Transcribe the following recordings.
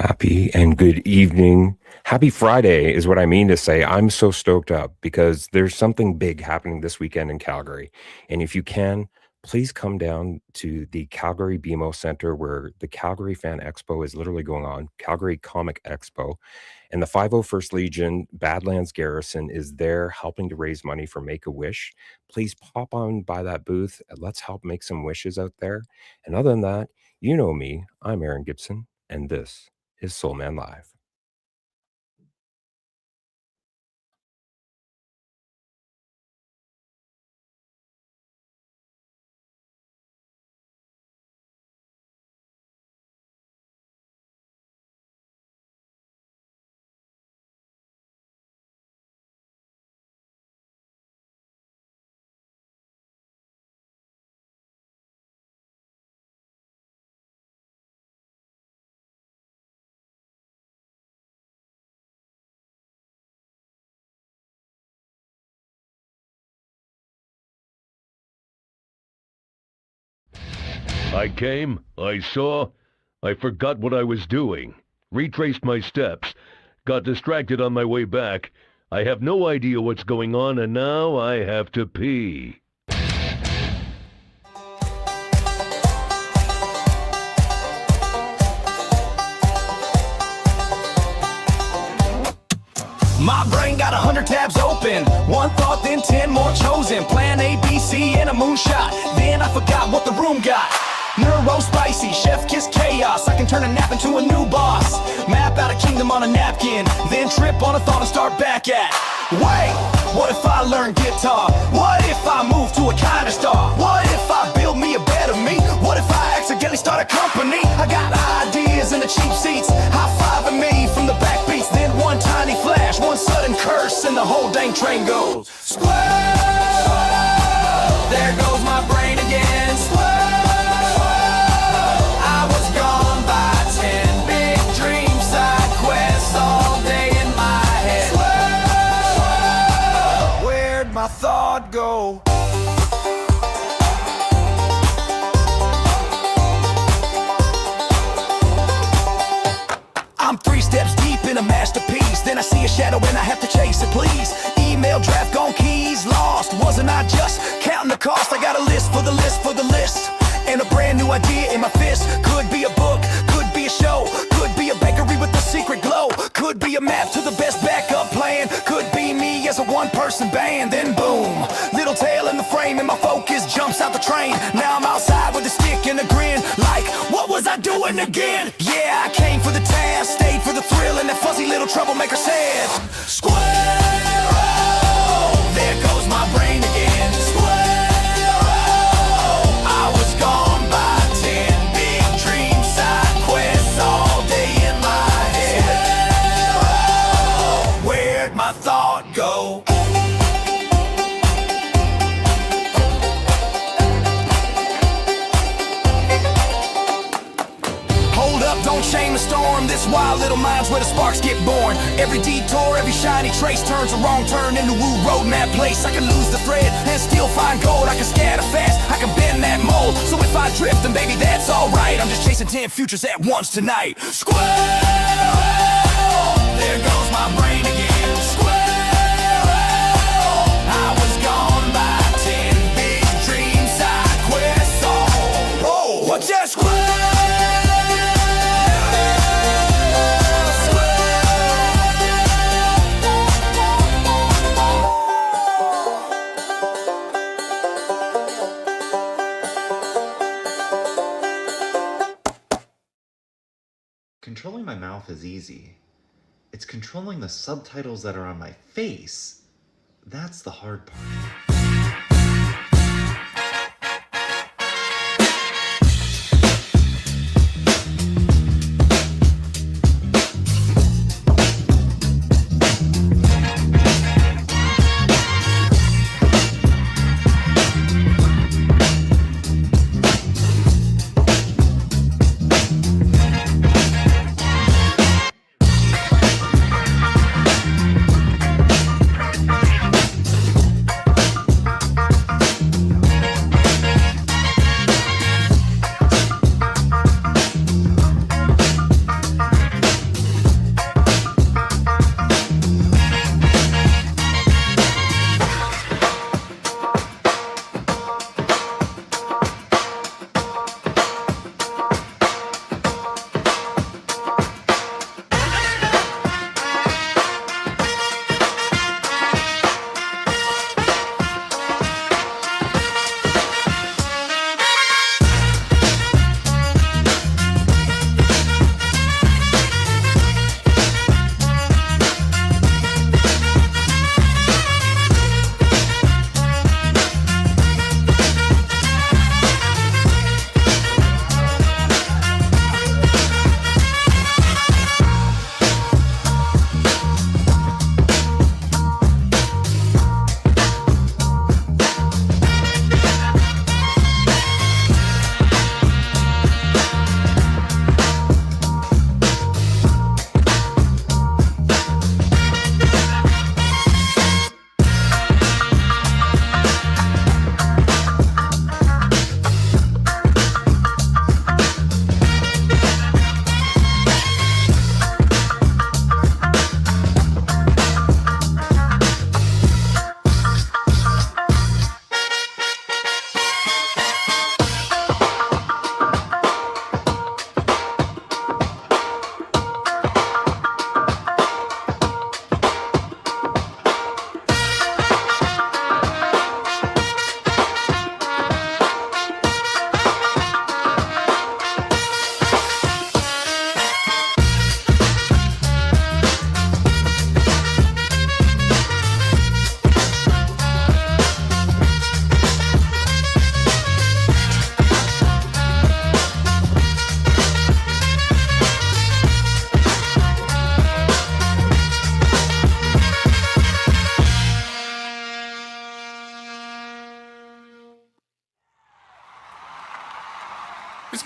Happy and good evening. Happy Friday is what I mean to say. I'm so stoked up because there's something big happening this weekend in Calgary. And if you can, please come down to the Calgary BMO Center where the Calgary Fan Expo is literally going on, Calgary Comic Expo. And the 501st Legion Badlands Garrison is there helping to raise money for Make-A-Wish. Please pop on by that booth. Let's help make some wishes out there. And other than that, you know me, I'm Aaron Gibson, and this is Soul Man Live. I came, I saw, I forgot what I was doing, retraced my steps, got distracted on my way back. I have no idea what's going on, and now I have to pee. My brain got 100 tabs open. One thought, then 10 more chosen. Plan A, B, C, and a moonshot. Then I forgot what the room got. Neuro spicy, chef kiss chaos. I can turn a nap into a new boss. Map out a kingdom on a napkin. Then trip on a thought and start back at. Wait, what if I learn guitar? What if I move to a kind of star? What if I build me a better me? What if I accidentally start a company? I got ideas in the cheap seats. High-fiving me from the back beats. Then one tiny flash, one sudden curse, and the whole dang train goes square. There goes my brain again. Square. I was gone by 10 big dream side quests all day in my head. Square. Where'd my thought go? I'm 3 steps deep in a masterpiece. Then I see a shadow and I have to chase it, please. Email draft gone, keys lost. Wasn't I just counting the cost? I got a list for the list for the list. And a brand new idea in my fist. Could be a book, could be a show. Could be a bakery with a secret glow. Could be a map to the best backup plan. Could be me as a one-person band. Then boom, little tail in the frame and my focus jumps out the train. Now I'm outside with a stick and a grin. Like, what was I doing again? Yeah, I came for the task, stayed for the thrill, and that fuzzy little troublemaker said, Square, there goes my brain again. Square, I was gone by 10 big dream side quests all day in my head. Square, where'd my thought go? Don't shame the storm, this wild little mind's where the sparks get born. Every detour, every shiny trace turns a wrong turn into woo road map place. I can lose the thread and still find gold. I can scatter fast, I can bend that mold. So if I drift, then baby that's alright. I'm just chasing 10 futures at once tonight. Square, there goes my brain again. Square, I was gone by 10 big dream side quests. Oh, what just square? Controlling my mouth is easy. It's controlling the subtitles that are on my face. That's the hard part.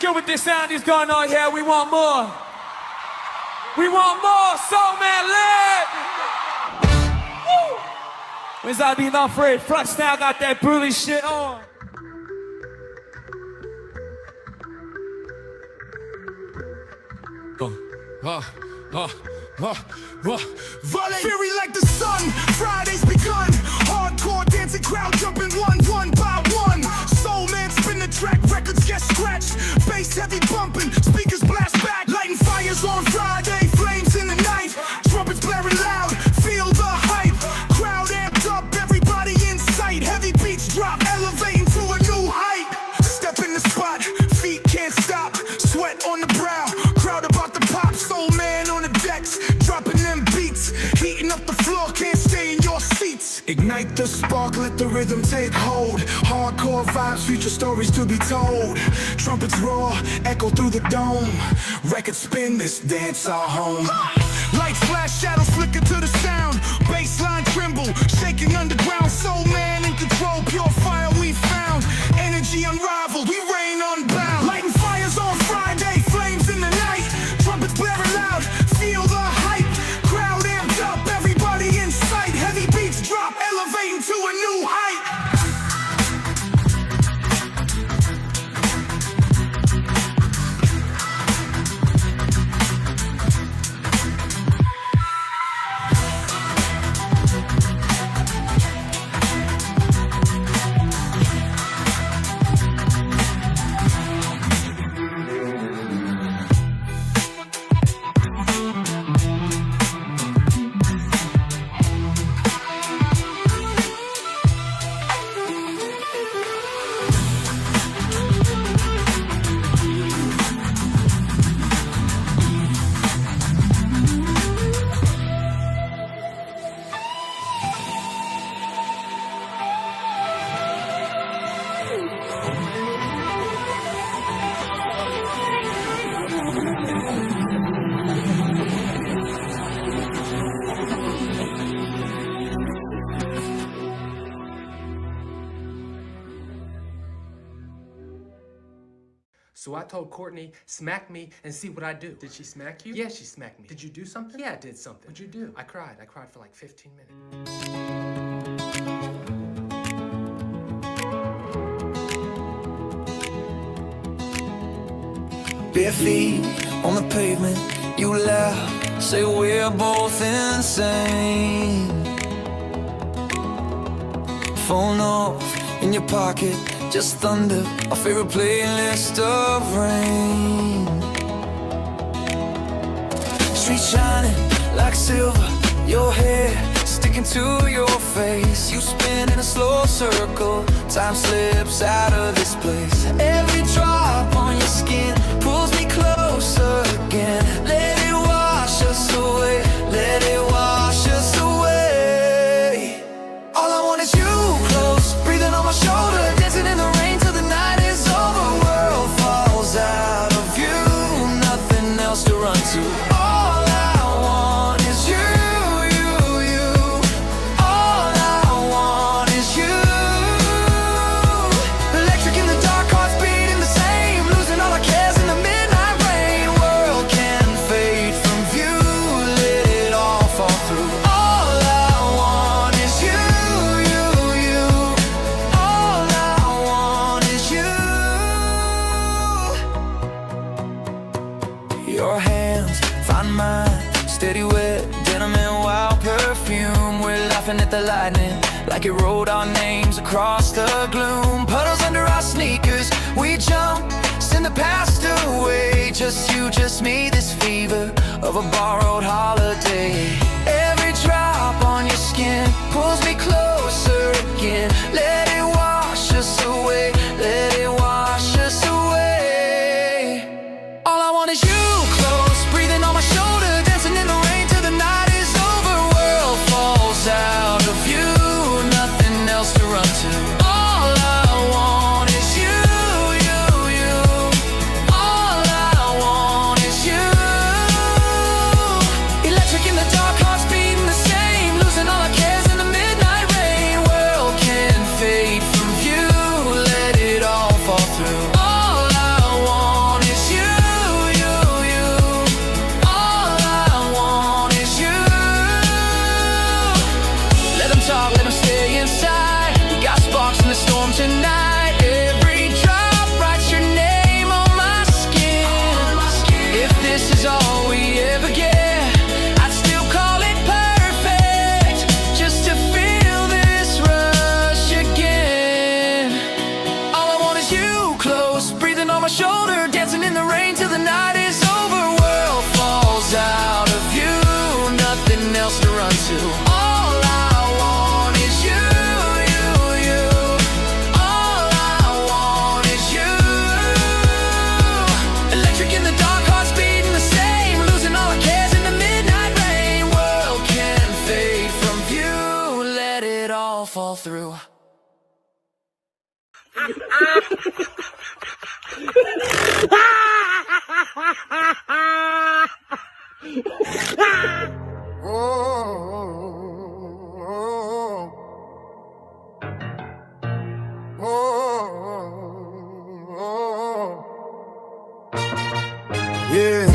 good with this sound that's going on here. We want more. We want more. Soul Man live. Woo! When's I be not afraid? Flux now got that bully shit on. Fury like the sun, Friday's begun. Hardcore dancing crowd jumping one by one. Soul Man spin the track, records get scratched. Bass heavy bumping, speakers blast back. Lighting fires on Friday, flames in the night. Trumpets blaring loud, feel the hype. Crowd amped up, everybody in sight. Heavy beats drop, elevating to a new height. Step in the spot, feet can't stop. Sweat on the brow, crowd about to pop. Soul Man on the decks, dropping them beats. Heating up the floor, can't stay in your seats. Ignite the spark, let the rhythm take hold. Hardcore vibes, future stories to be told. Trumpets roar, echo through the dome. Records spin, this dance our home. Lights flash, shadows flicker to the sound. Bassline tremble, shaking underground. Soul Man in control, pure fire we found. Energy unrivaled, we reign unbound. Lighting fires on Friday, flames in the night. Trumpets blaring loud, feel the hype. Crowd amped up, everybody in sight. Heavy beats drop, elevating to a new height. So I told Courtney, smack me and see what I do. Did she smack you? Yeah, she smacked me. Did you do something? Yeah, I did something. What'd you do? I cried. I cried for like 15 minutes. Bare feet on the pavement, you laugh, say we're both insane. Phone off in your pocket, just thunder, our favorite playlist of rain. Street shining like silver, your hair sticking to your face. You spin in a slow circle, time slips out of this place. Every drop on your skin pulls me closer again. Let it wash us away, let it wash us away. All I want is you close, breathing on my shoulder, dancing in the rain till the night is over. World falls out of view, nothing else to run to. All I want is you, you, you. All I want is you. Electric in the dark, hearts beating the same, losing all our cares in the midnight rain. World can fade from view, let it all fall through. All I want is you, you, you. All I want is you. Your hands find mine, steady wet denim and wild perfume. We're laughing at the lightning like it wrote our names across the gloom. Puddles under our sneakers, we jump, send the past away. Just you, just me, this fever of a borrowed holiday. Every drop on your skin pulls me closer again. Let it wash us away, let it wash us away. All I want is you close, breathing on my shoulder, dancing in the rain till the night is over. World falls out of view, nothing else to run to. All I want is you, you, you. All I want is you. Electric in the dark, hearts beating the same, losing all our cares in the midnight rain. World can fade from view, let this is all we ever get, I'd still call it perfect, just to feel this rush again. All I want is you close, breathing on my shoulder, dancing in the rain till the night is over. World falls out of view, nothing else to run to. All I want is you, you, you. All I want is you. Electric in the dark, hearts beating the same, losing all our cares in the midnight rain. World can fade from view, let it all fall through. Yeah,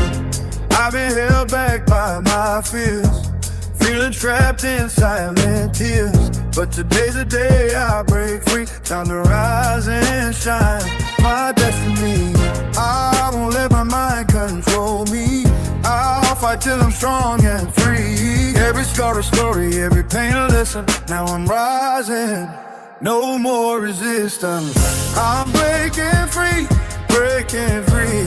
I've been held back by my fears, feeling trapped in silent tears. But today's the day I break free, time to rise and shine. My destiny, I won't let my mind control me. I'll fight till I'm strong and free. Every scar a story, every pain a lesson. Now I'm rising, no more resistance. I'm breaking free, breaking free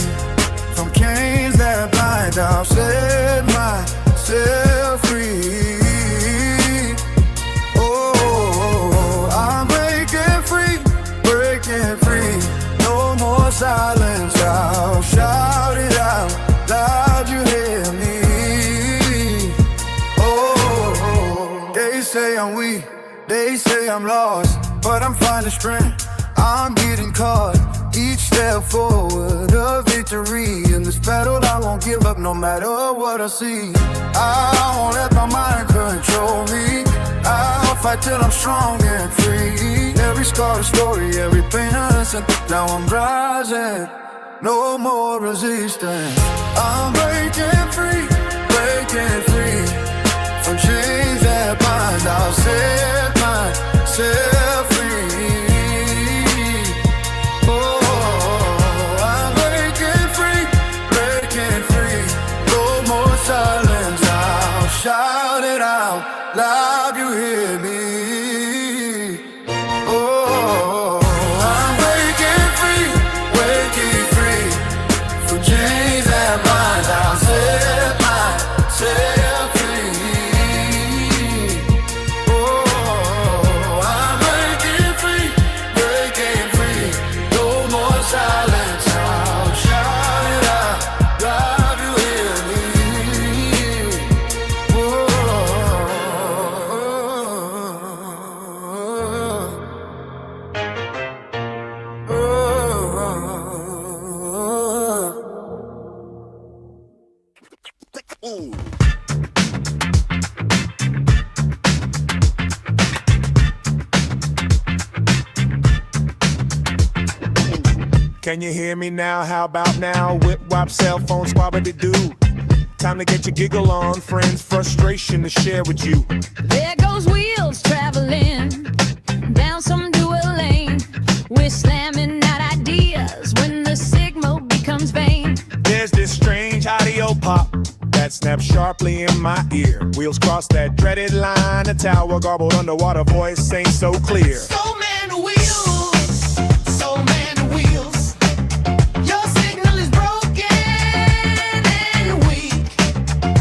from chains that bind. I'll set myself free. Oh, I'm breaking free, breaking free. No more silence, I'll shout it out loud, you hear me. Oh, they say I'm weak, they say I'm lost, but I'm finding strength, I'm getting caught. Each step forward, a victory. In this battle I won't give up no matter what I see. I won't let my mind control me. I'll fight till I'm strong and free. Every scar a story, every pain a lesson. Now I'm rising, no more resistance. I'm breaking free, breaking free from chains that bind. I'll set myself free. Silence, I'll shout it out loud, you hear me. Oh, I'm breaking free, waking free from chains that bind. I'll set myself free. Oh, I'm breaking free, breaking free. No more silence, I'll shout it out loud, you hear me. Can you hear me now? How about now? Whip, wop, cell phone, squabba-de-doo. Time to get your giggle on, friends. Frustration to share with you. There goes wheels traveling down some dual lane. We're slamming out ideas when the signal becomes vain. There's this strange audio pop that snaps sharply in my ear. Wheels cross that dreaded line. A tower garbled underwater, voice ain't so clear. So many wheels, so many wheels. Your signal is broken and weak.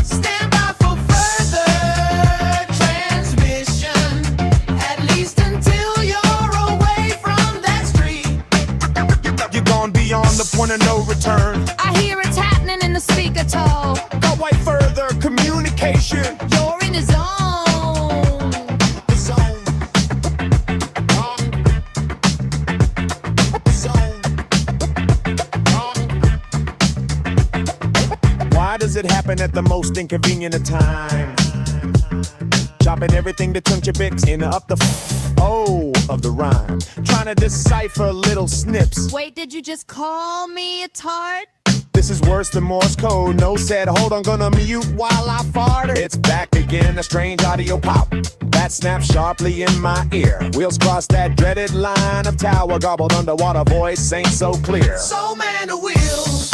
Stand by for further transmission, at least until you're away from that street. You're gone beyond the point of no return. I hear it's happening in the speaker tone. Go way further, communication. You're in the zone. Why does it happen at the most inconvenient of times? Chopping everything to Tunch Bix in up the of the rhyme. Trying to decipher little snips. Wait, did you just call me a tart? This is worse than Morse code. No said, hold on, gonna mute while I fart. It's back again, a strange audio pop that snaps sharply in my ear. Wheels cross that dreaded line of tower garbled underwater, voice ain't so clear. So many wheels,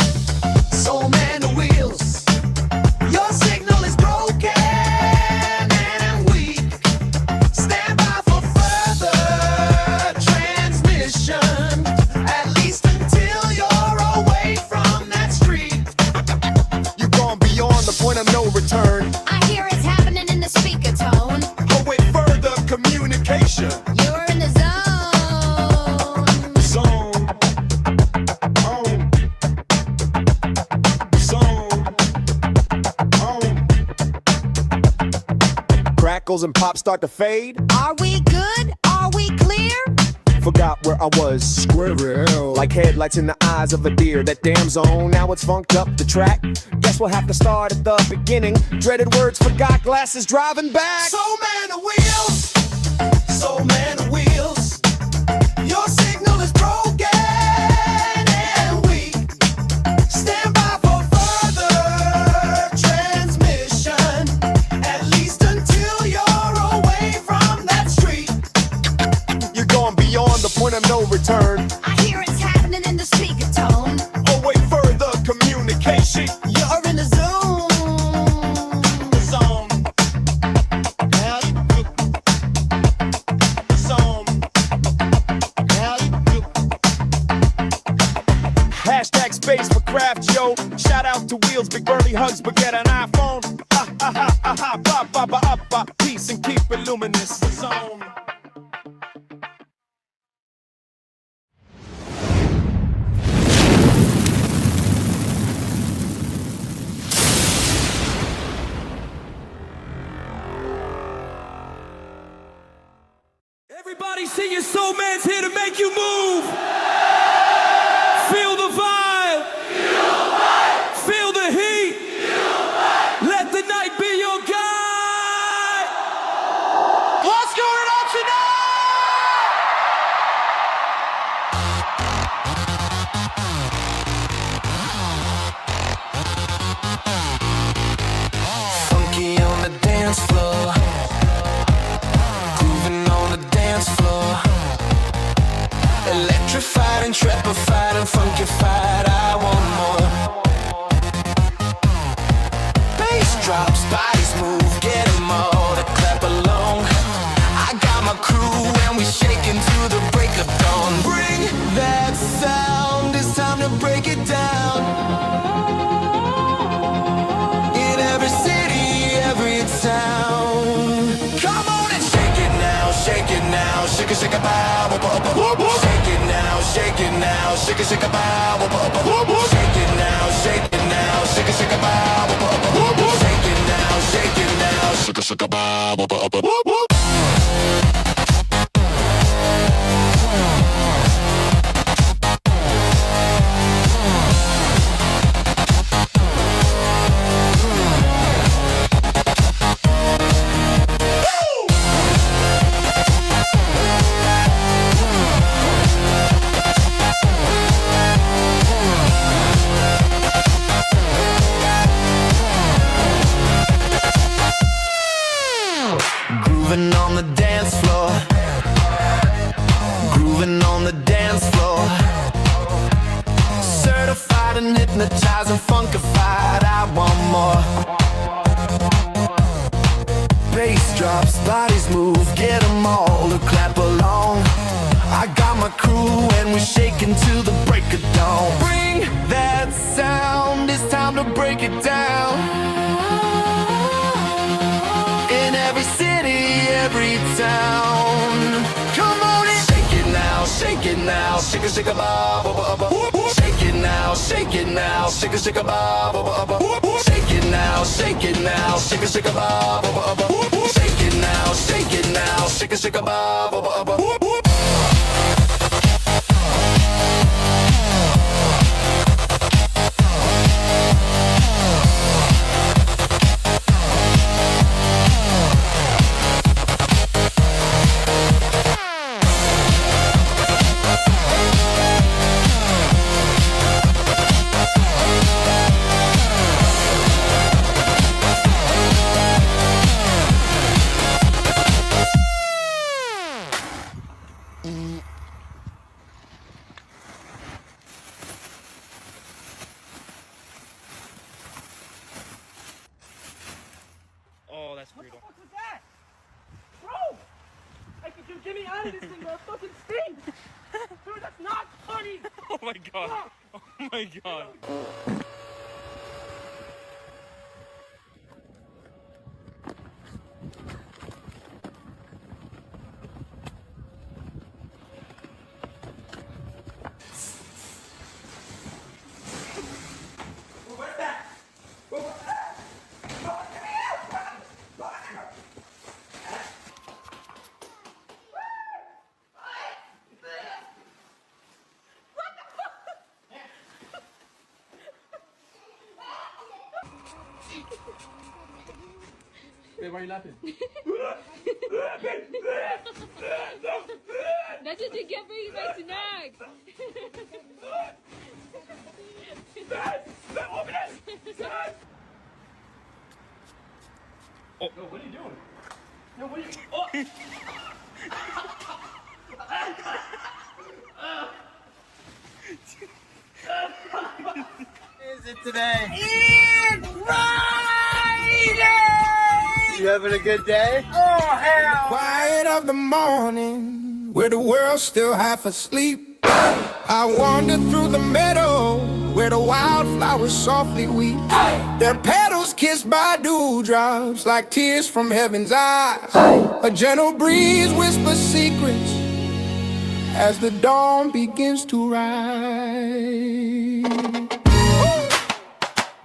so many wheels. crackles and pops start to fade. Are we good? Are we clear? Forgot where I was. Square like headlights in the eyes of a deer. That damn zone, now it's funked up the track. Guess we'll have to start at the beginning. Dreaded words, forgot glasses, driving back. So man of wheels, so man of wheels. Your signal is broken, and we stand by for further transmission. At least until you're away from that street. You're going beyond the point of no return. I hear it's happening in the speaker tone. Away further communication. You're in the zone. Hashtag space for craft, yo. Shout out to Wheels, big burly hugs, but get an iPhone. Ba ba ba up, ba. Peace and keep it luminous. Zone. Everybody sing your soul man's here to make you move. Feel the vibe. Feel the heat. Let the night be your guide. What's going on tonight? Funky on the dance floor, grooving on the dance floor. Electrified and trepified and funkified, I want more. Bass drops, bodies move, get 'em all to clap along. I got my crew and we shaking to the break of dawn. Bring that sound, it's time to break it down. In every city, every town. Come on and shake it now, shake it now, shake it, shake it, bow, bow, bow, bow. Shake it now, shake it now, shake it, shake it, bow, bow, bow, bow. Shake it now, shake it now, shake it, shake it, bow, bow, bow, bow. Shake it now, shake it now, shake it, shake it, bow, bow, bow, bow. Grooving on the dance floor, grooving on the dance floor. Certified and hypnotized and funkified, I want more. Bass drops, bodies move, get 'em all to clap along. I got my crew and we're shaking to the break of dawn. Bring that sound, it's time to break it down. In every city, every town. Come on and shake it now, shake it now, shake it, shake it, ba, ba, ba, ba. Shake it now, shake it now, shake it, shake it, ba, ba, ba, ba. Shake it now, shake it now, shake it, shake it, ba, ba, ba, ba. Shake it now, shake it now, shake it, shake it, ba, ba, ba, ba. Oh, that's brutal. What was that? Bro! Hey, could you get me out of this thing, bro? It fucking stinks! Dude, that's not funny! Oh my god. Oh my god. Where's that? Wait, why are you laughing? That's what you get for eating my snacks. Oh, no, what are you doing? No, what are you... Oh! Is it today? It's Friday! You having a good day? Oh, hell! Quiet of the morning, where the world's still half asleep. I wander through the meadow, where the wildflowers softly weep. Their petals kissed by dewdrops, like tears from heaven's eyes. A gentle breeze whispers secrets as the dawn begins to rise.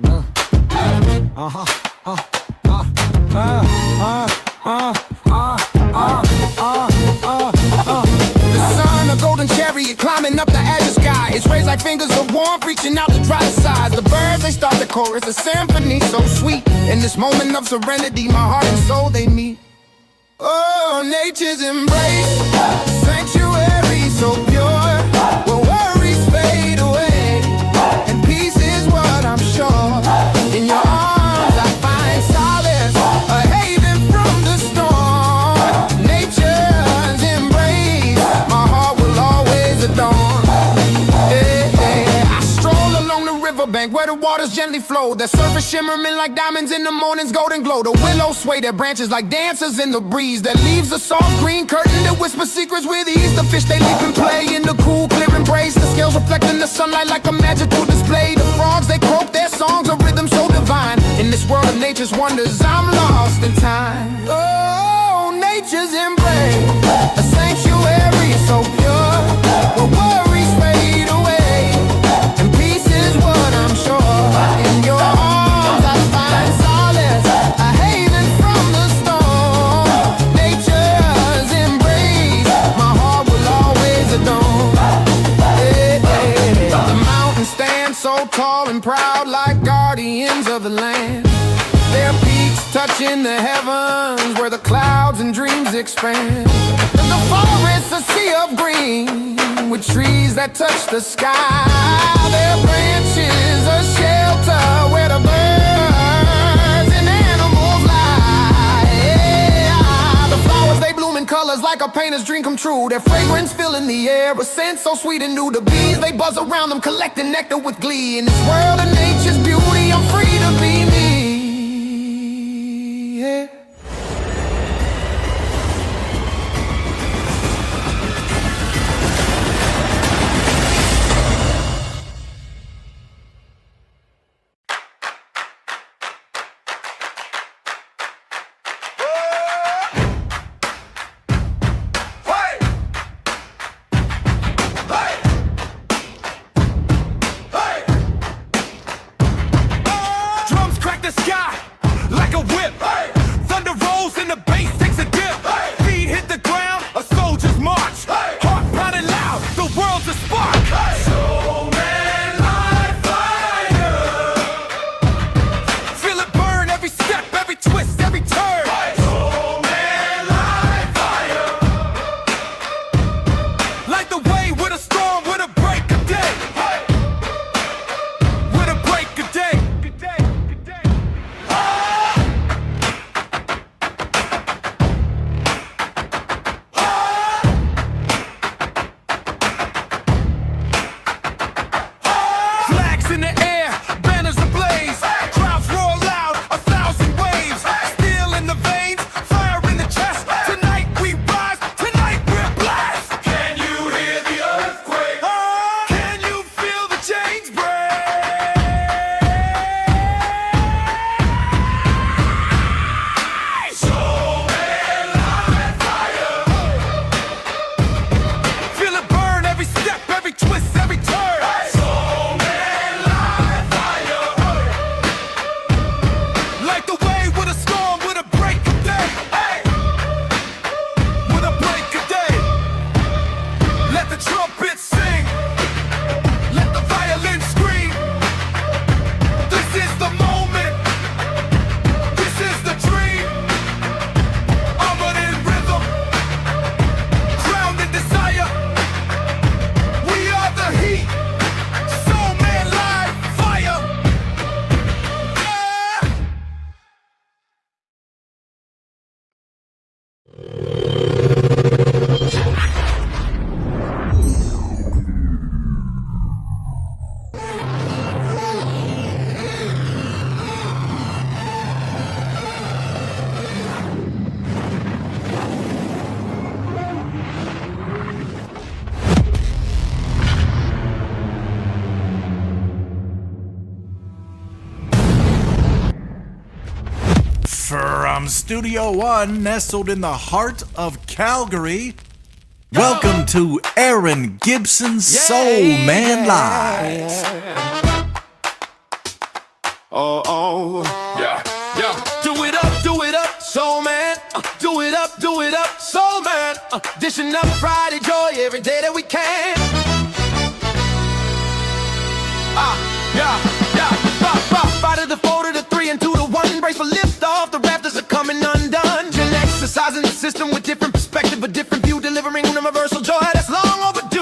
The sun, a golden chariot climbing up the azure sky. Its rays like fingers of warmth reaching out to dry the sides. The birds, they start the chorus, a symphony so sweet. In this moment of serenity, my heart and soul, they meet. Oh, nature's embrace, sanctuary so pure, where worries fade away, and peace is what I'm sure. In your arms I find solace, a haven from the storm. Nature's embrace, my heart will always adorn. Hey, hey. I stroll along the riverbank where the waters gently flow, the surface shimmering like diamonds in the morning's golden glow. The willows sway their branches like dancers in the breeze. Their leaves a soft green curtain that whisper secrets with ease. The fish they leap and play in the cool clear embrace. The scales reflecting the sunlight like a magical display. The frogs they croak their songs, a rhythm so divine. In this world of nature's wonders, I'm lost in time. Oh, nature's embrace, a sanctuary so pure, where worries fade away, and peace is what I'm sure. In your arms I find solace, a haven from the storm. Nature's embrace, my heart will always adorn. Hey, hey. The mountains stand so tall and proud, like guardians of the land. Their peaks touching the heavens, where the clouds and dreams expand. The forest, a sea of green, with trees that touch the sky. Their branches, a shelter where the birds and animals lie. Yeah. The flowers, they bloom in colors like a painter's dream come true. Their fragrance filling the air, a scent so sweet and new. The bees, they buzz around them, collecting nectar with glee. In this world of nature's beauty, I'm free to be me. Yeah. Drums crack the sky like a whip. Thunder rolls and the bass takes a dip. Feet hit the ground, a soldier's march. Heart pounding loud, the world's a spark. Soul man like fire. Feel it burn every step, every twist, every turn. Soul man like fire. Like the way with a storm, with a break of day. With a break of day. Good day, good day. From Studio One, nestled in the heart of Calgary, welcome to Aaron Gibson's Soul Man Live. Oh, yeah. Do it up, soul man. Do it up, soul man. Dishing up Friday joy every day that we can. Yeah. Five to the 4 to the 3 and 2 to 1. Brace for lift off, the rafters are coming undone. Gen exercising the system with different perspective, a different view, delivering universal joy that's long overdue.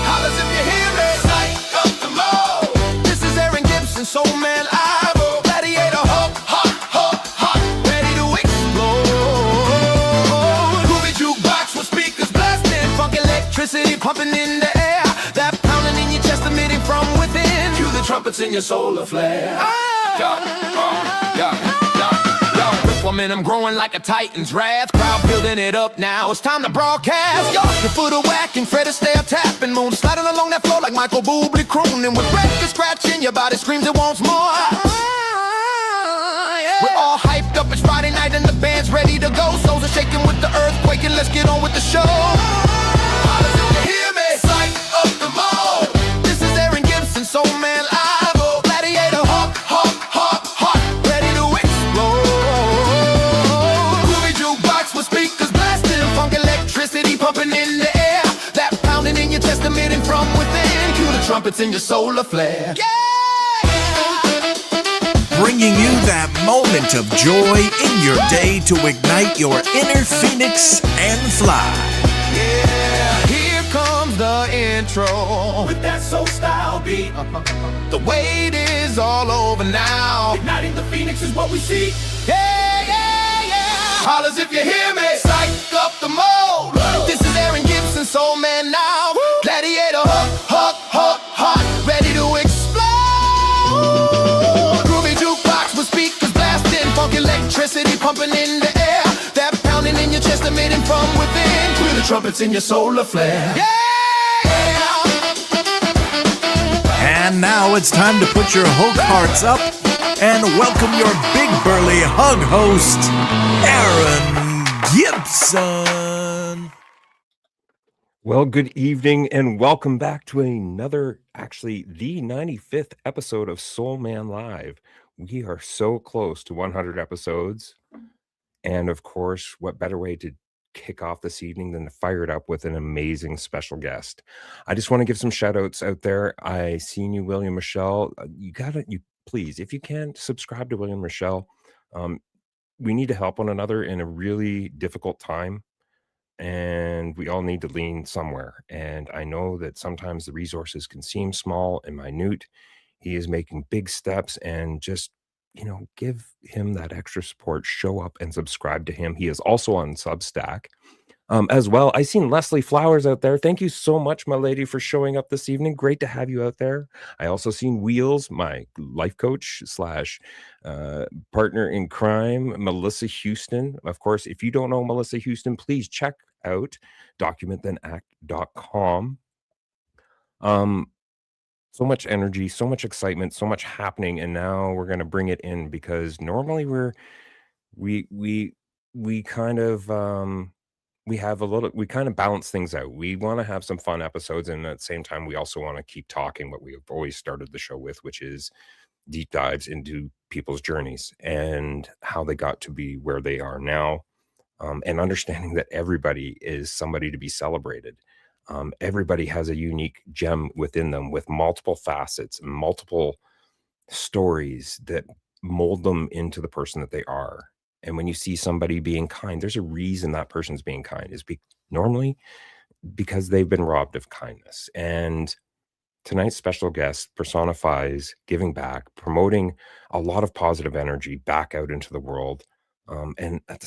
Hollers if you hear me. Psych up the mode. This is Aaron Gibson, Soul Man Live. Gladiator, hot, ready to explode. Groovy jukebox with speakers blasting, funk electricity pumping in the air. That pounding in your chest, emitting from within. Cue the trumpets in your solar flare. Quick momentum growing like a titan's wrath. Crowd building it up now. It's time to broadcast. Your foot are whacking, Fred Astaire tapping, moon sliding along that floor like Michael Bublé crooning. With record scratching, your body screams it wants more. We're all hyped up, it's Friday night and the band's ready to go. Souls are shaking with the earthquake and let's get on with the show. Hollers if you hear me. Psych up the mode. This is Aaron Gibson, Soul Man Live. Gladiator, hot, ready to explode. Groovy jukebox with speakers blasting, funk electricity pumping in the air. That pounding in your chest, emitting from within. Cue the trumpets in your solar flare. Bringing you that moment of joy in your day to ignite your inner phoenix and fly. Yeah, here comes the intro with that soul style beat. The wait is all over now. Igniting the phoenix is what we see. Yeah. Hollers if you hear me. Psych up the mode. This is Aaron Gibson, Soul Man now. Gladiator, hot, ready to explode. Groovy jukebox with speakers blasting, funk electricity pumping in the air. That pounding in your chest, emitting from within. Cue the trumpets in your solar flare. Yeah. And now it's time to put your hook hearts up and welcome your big burly hug host, Aaron Gibson. Well, good evening and welcome back to another, actually the 95th episode of Soul Man Live. We are so close to 100 episodes. And of course, what better way to kick off this evening than to fire it up with an amazing special guest. I just want to give some shout outs out there. I seen you, William Michelle. You please, if you can, subscribe to William Michelle. We need to help one another in a really difficult time. And we all need to lean somewhere. And I know that sometimes the resources can seem small and minute. He is making big steps, and just, give him that extra support. Show up and subscribe to him. He is also on Substack as well. I seen Leslie Flowers out there. Thank you so much, my lady, for showing up this evening. Great to have you out there. I also seen Wheels, my life coach / partner in crime, Melissa Houston. Of course, if you don't know Melissa Houston, please check out documentthenAct.com. So much energy, so much excitement, so much happening, and now we're going to bring it in, because normally we kind of balance things out. We want to have some fun episodes, and at the same time we also want to keep talking what we've always started the show with, which is deep dives into people's journeys and how they got to be where they are now, and understanding that everybody is somebody to be celebrated. Everybody has a unique gem within them with multiple facets and multiple stories that mold them into the person that they are. And when you see somebody being kind, there's a reason that person's being kind. Normally because they've been robbed of kindness. And tonight's special guest personifies giving back, promoting a lot of positive energy back out into the world, and at the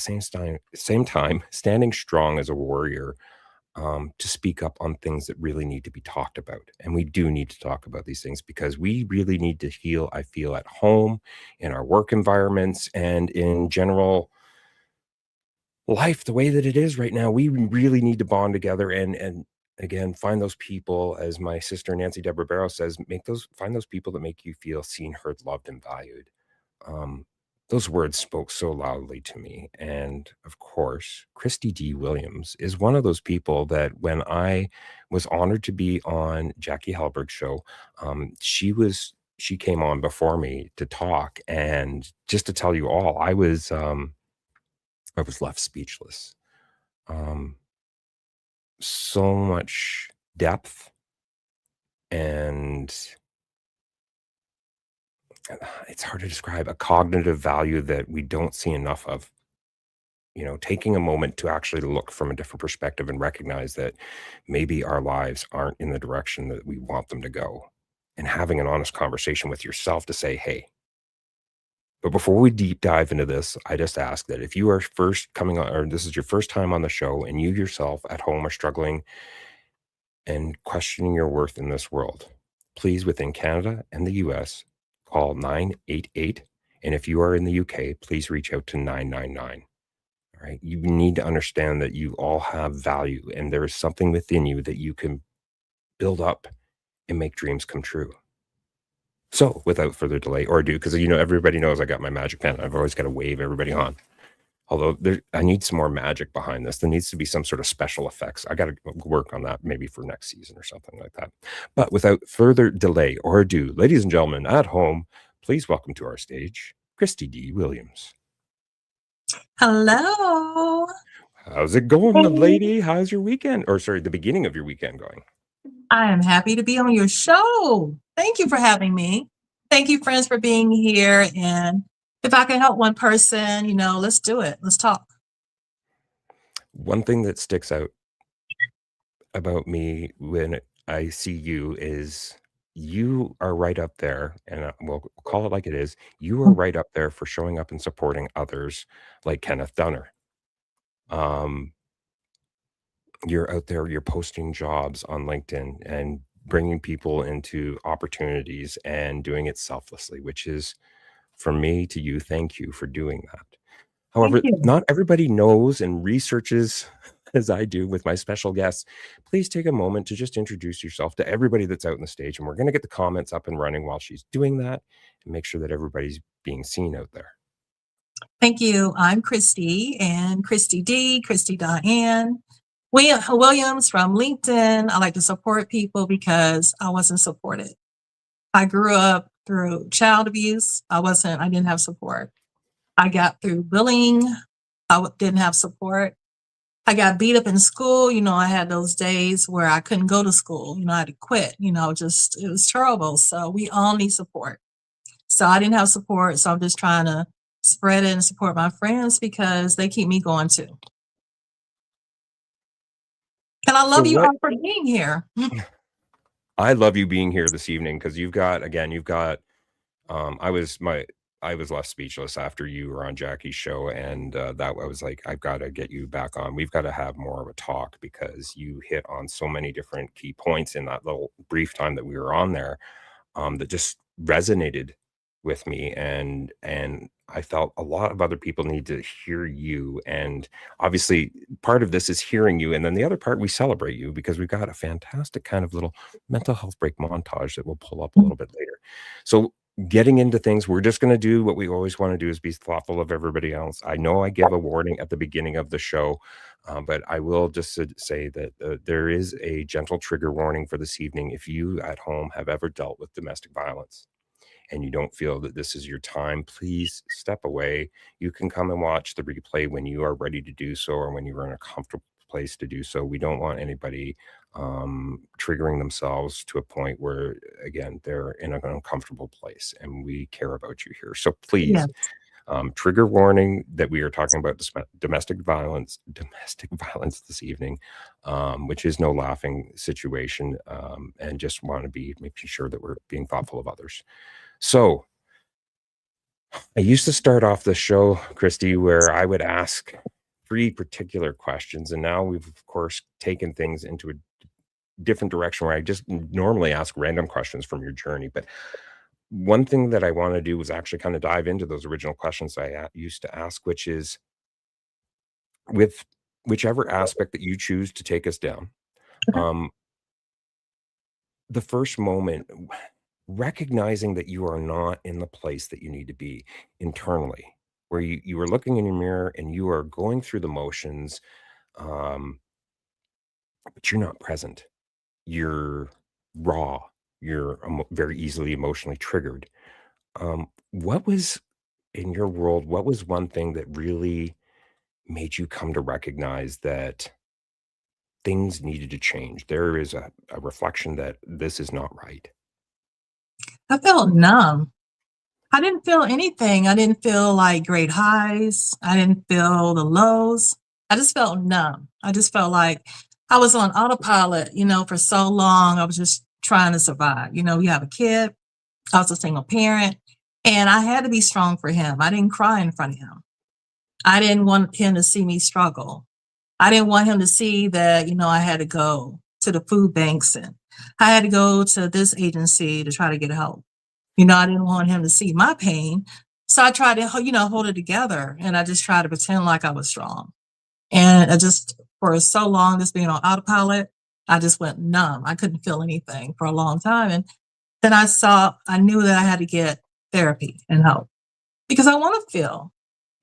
same time, standing strong as a warrior, to speak up on things that really need to be talked about. And we do need to talk about these things, because we really need to heal, I feel, at home, in our work environments, and in general life the way that it is right now. We really need to bond together and again, find those people, as my sister Nancy Deborah Barrow says, find those people that make you feel seen, heard, loved, and valued. those words spoke so loudly to me. And of course, Kristi D. Williams is one of those people that when I was honored to be on Jackie Halberg's show, she came on before me to talk. And just to tell you all, I was left speechless. So much depth and it's hard to describe a cognitive value that we don't see enough of. Taking a moment to actually look from a different perspective and recognize that maybe our lives aren't in the direction that we want them to go, and having an honest conversation with yourself to say, hey. But before we deep dive into this, I just ask that if you are first coming on, or this is your first time on the show, and you yourself at home are struggling and questioning your worth in this world, please, within Canada and the US, call 988. And if you are in the UK, please reach out to 999. All right. You need to understand that you all have value and there is something within you that you can build up and make dreams come true. So without further delay or ado, because everybody knows I got my magic pen. I've always got to wave everybody on. Although I need some more magic behind this. There needs to be some sort of special effects. I got to work on that maybe for next season or something like that. But without further delay or ado, ladies and gentlemen at home, please welcome to our stage, Kristi D. Williams. Hello. How's it going, lady? How's your weekend? Or sorry, the beginning of your weekend going? I am happy to be on your show. Thank you for having me. Thank you, friends, for being here. And if I can help one person, let's do it. Let's talk. One thing that sticks out about me when I see you is you are right up there, and we'll call it like it is. You are right up there for showing up and supporting others like Kenneth Dunner. You're out there, you're posting jobs on LinkedIn and bringing people into opportunities and doing it selflessly, which is, from me to you, thank you for doing that. However, not everybody knows and researches as I do with my special guests. Please take a moment to just introduce yourself to everybody that's out on the stage, and we're going to get the comments up and running while she's doing that and make sure that everybody's being seen out there. Thank you. I'm Kristi, and Kristi D, Kristi Diane Williams from LinkedIn. I like to support people because I wasn't supported. I grew up through child abuse. I didn't have support. I got through bullying. Didn't have support. I got beat up in school. I had those days where I couldn't go to school. I had to quit. It was terrible. So we all need support. So I didn't have support. So I'm just trying to spread it and support my friends because they keep me going too. And I love you all for being here. I love you being here this evening because you've got, I was left speechless after you were on Jackie's show, and that I was like, I've got to get you back on. We've got to have more of a talk because you hit on so many different key points in that little brief time that we were on there that just resonated with me, and I felt a lot of other people need to hear you. And obviously part of this is hearing you, and then the other part, we celebrate you because we've got a fantastic kind of little mental health break montage that we'll pull up a little bit later. So getting into things, we're just going to do what we always want to do, is be thoughtful of everybody else. I know I give a warning at the beginning of the show, but I will just say that there is a gentle trigger warning for this evening. If you at home have ever dealt with domestic violence and you don't feel that this is your time, please step away. You can come and watch the replay when you are ready to do so, or when you're in a comfortable place to do so. We don't want anybody triggering themselves to a point where, again, they're in an uncomfortable place, and we care about you here. So please, trigger warning that we are talking about domestic violence this evening, which is no laughing situation, and just want to be making sure that we're being thoughtful of others. So I used to start off the show, Kristi, where I would ask 3 particular questions, and now we've of course taken things into a different direction where I just normally ask random questions from your journey. But one thing that I want to do is actually kind of dive into those original questions I used to ask, which is, with whichever aspect that you choose to take us down, the first moment, recognizing that you are not in the place that you need to be internally, where you were looking in your mirror and you are going through the motions, um, but you're not present. You're raw. You're very easily emotionally triggered. What was in your world? What was one thing that really made you come to recognize that things needed to change? There is a reflection that this is not right. I felt numb. I didn't feel anything. I didn't feel like great highs. I didn't feel the lows. I just felt numb. I just felt like I was on autopilot, for so long. I was just trying to survive. We have a kid. I was a single parent, and I had to be strong for him. I didn't cry in front of him. I didn't want him to see me struggle. I didn't want him to see that, I had to go to the food banks and I had to go to this agency to try to get help. I didn't want him to see my pain. So I tried to, hold it together, and I just tried to pretend like I was strong. And I just, for so long, just being on autopilot, I just went numb. I couldn't feel anything for a long time. And then I knew that I had to get therapy and help because I want to feel.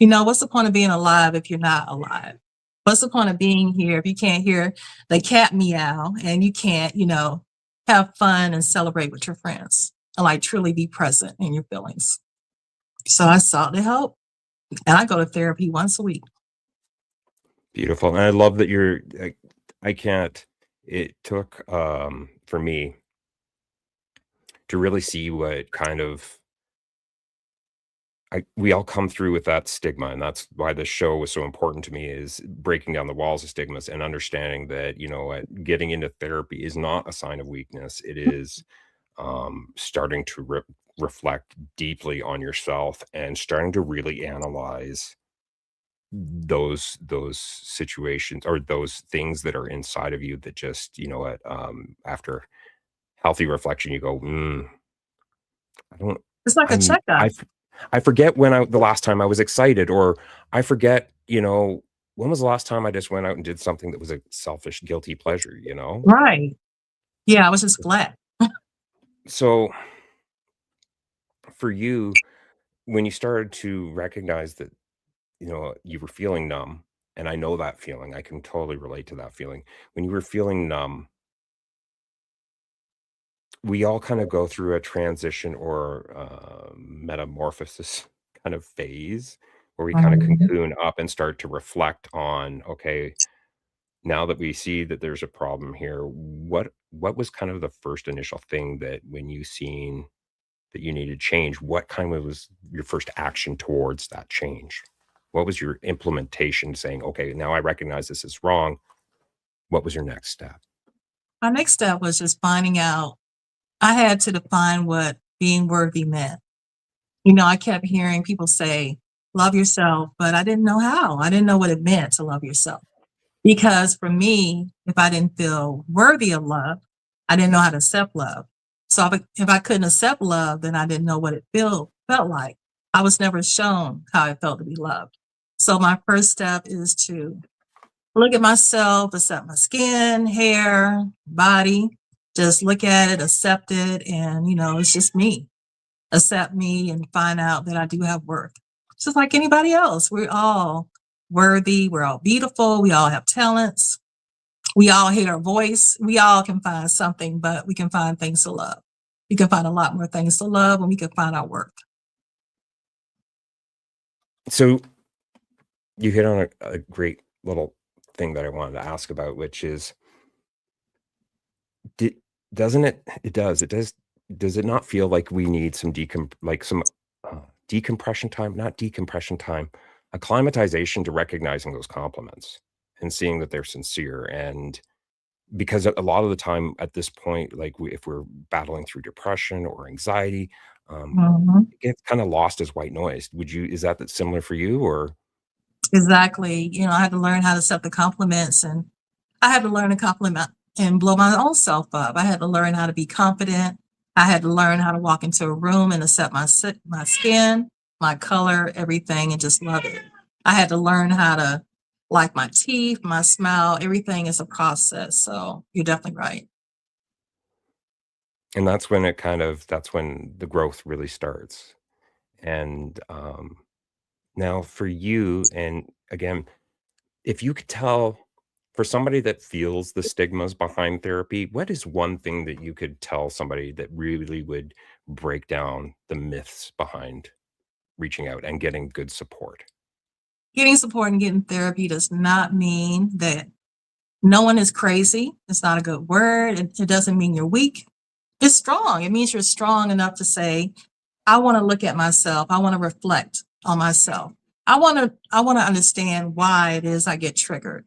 What's the point of being alive if you're not alive? What's the point of being here if you can't hear the cat meow and you can't, have fun and celebrate with your friends and like truly be present in your feelings? So I sought the help, and I go to therapy once a week. Beautiful. And I love that I can't, it took for me to really see what kind of we all come through with that stigma, and that's why this show was so important to me, is breaking down the walls of stigmas and understanding that, what, getting into therapy is not a sign of weakness. It is starting to reflect deeply on yourself and starting to really analyze those situations or those things that are inside of you that just, what, after healthy reflection, you go, I don't, It's like a checkup. I forget the last time I was excited, or I forget, when was the last time I just went out and did something that was a selfish, guilty pleasure, Right. Yeah, I was just flat. So for you, when you started to recognize that, you were feeling numb, and I know that feeling, I can totally relate to that feeling. When you were feeling numb, we all kind of go through a transition or metamorphosis kind of phase where we kind of Mhm. cocoon up and start to reflect on, okay, now that we see that there's a problem here, what was kind of the first initial thing that when you seen that you needed change, what kind of was your first action towards that change? What was your implementation saying, okay, now I recognize this is wrong? What was your next step? My next step was just finding out. I had to define what being worthy meant. I kept hearing people say, love yourself, but I didn't know how. I didn't know what it meant to love yourself. Because for me, if I didn't feel worthy of love, I didn't know how to accept love. So if I couldn't accept love, then I didn't know what it felt like. I was never shown how it felt to be loved. So my first step is to look at myself, accept my skin, hair, body, just look at it, accept it, and it's just me. Accept me and find out that I do have worth. Just like anybody else. We're all worthy, we're all beautiful, we all have talents, we all hear our voice, we all can find something, but we can find things to love. We can find a lot more things to love when we can find our worth. So you hit on a great little thing that I wanted to ask about, which is, doesn't it? It does. It does. Does it not feel like we need some decompression time? Not decompression time, acclimatization to recognizing those compliments and seeing that they're sincere. And because a lot of the time at this point, like if we're battling through depression or anxiety, Mhm. it gets kind of lost as white noise. Is that similar for you, or? Exactly. I had to learn how to accept the compliments, and I had to learn to compliment and blow my own self up. I had to learn how to be confident. I had to learn how to walk into a room and accept my skin, my color, everything, and just love it. I had to learn how to like my teeth, my smile, everything is a process. So you're definitely right. And that's when the growth really starts. And Now, for you, and again, if you could tell for somebody that feels the stigmas behind therapy, what is one thing that you could tell somebody that really would break down the myths behind reaching out and getting good support? Getting support and getting therapy does not mean that no one is crazy. It's not a good word. It doesn't mean you're weak. It's strong. It means you're strong enough to say, I want to look at myself. I want to reflect on myself. I want to understand why it is I get triggered.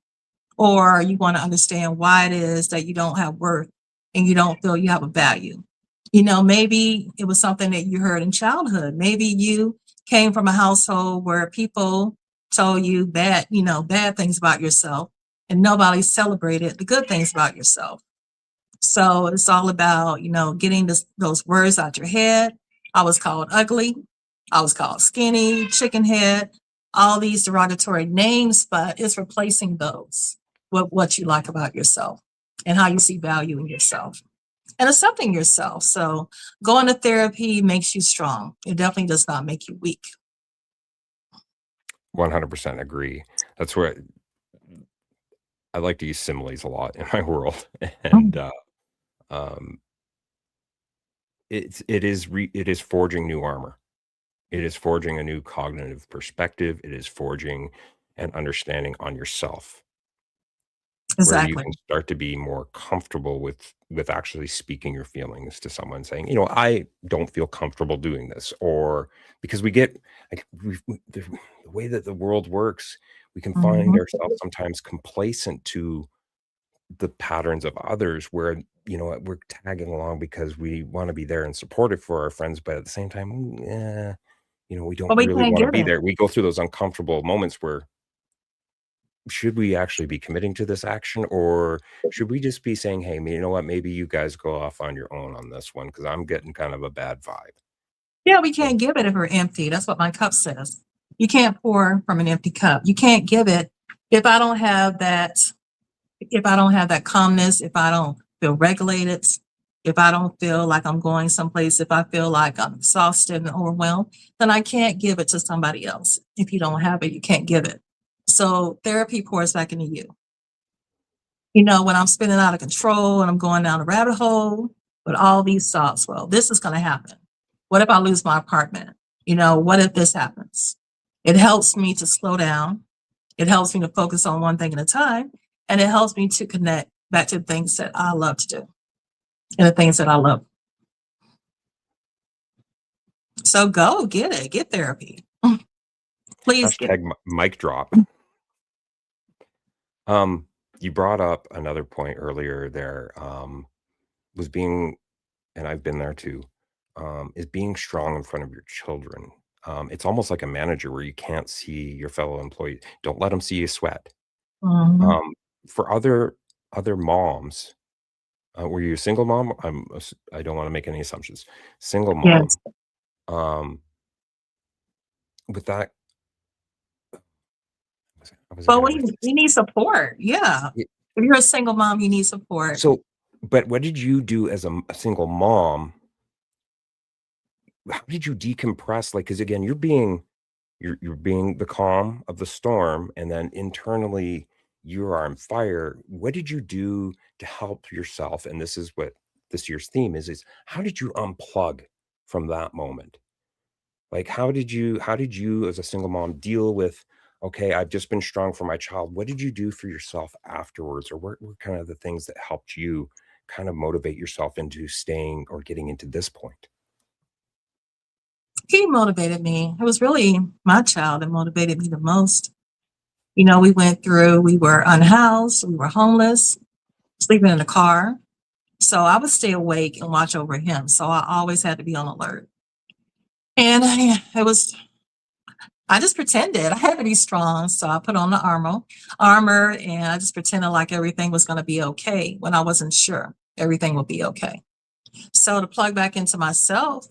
Or you want to understand why it is that you don't have worth and you don't feel you have a value. You know, maybe it was something that you heard in childhood. Maybe you came from a household where people told you bad things about yourself, and nobody celebrated the good things about yourself. So it's all about, getting those words out your head. I was called ugly. I was called skinny, chicken head, all these derogatory names, but it's replacing those with what you like about yourself and how you see value in yourself and accepting yourself. So going to therapy makes you strong. It definitely does not make you weak. 100% agree. That's where I like to use similes a lot in my world. And it is forging new armor. It is forging a new cognitive perspective. It is forging an understanding on yourself, where you Exactly. can start to be more comfortable with actually speaking your feelings to someone, saying, I don't feel comfortable doing this. Or because we get like the way that the world works, we can find Mhm. ourselves sometimes complacent to the patterns of others, where we're tagging along because we want to be there and supportive for our friends, but at the same time, we don't But we really can't want to give be it. there. We go through those uncomfortable moments where should we actually be committing to this action, or should we just be saying, hey, you know what, maybe you guys go off on your own on this one because I'm getting kind of a bad vibe. Yeah, we can't give it if we're empty. That's what my cup says. You can't pour from an empty cup. You can't give it if I don't have that, calmness, if I don't feel regulated, if I don't feel like I'm going someplace, if I feel like I'm exhausted and overwhelmed, then I can't give it to somebody else. If you don't have it, you can't give it. So therapy pours back into you. When I'm spinning out of control and I'm going down a rabbit hole with all these thoughts, well, this is going to happen. What if I lose my apartment? What if this happens? It helps me to slow down. It helps me to focus on one thing at a time. And it helps me to connect back to the things that I love to do and the things that I love. So go get it. Get therapy. Please get it. Hashtag mic drop. You brought up another point earlier there, was being, and I've been there too, is being strong in front of your children. It's almost like a manager where you can't see your fellow employees. Don't let them see you sweat. Mhm. For other moms, were you a single mom? I don't want to make any assumptions. Single mom. Yes. With that, I was But gonna we need support. Yeah. y- If you're a single mom, you need support. so, but what did you do as a single mom? How did you decompress? Like, because again, you're being the calm of the storm, and then internally you are on fire. What did you do to help yourself? And this is what this year's theme is how did you unplug from that moment? Like, how did you as a single mom deal with, okay, I've just been strong for my child. What did you do for yourself afterwards? Or what were kind of the things that helped you kind of motivate yourself into staying or getting into this point? He motivated me. It was really my child that motivated me the most. We were unhoused, we were homeless, sleeping in the car. So I would stay awake and watch over him. So I always had to be on alert. And I just pretended I had to be strong. So I put on the armor, and I just pretended like everything was going to be okay when I wasn't sure everything would be okay. So to plug back into myself,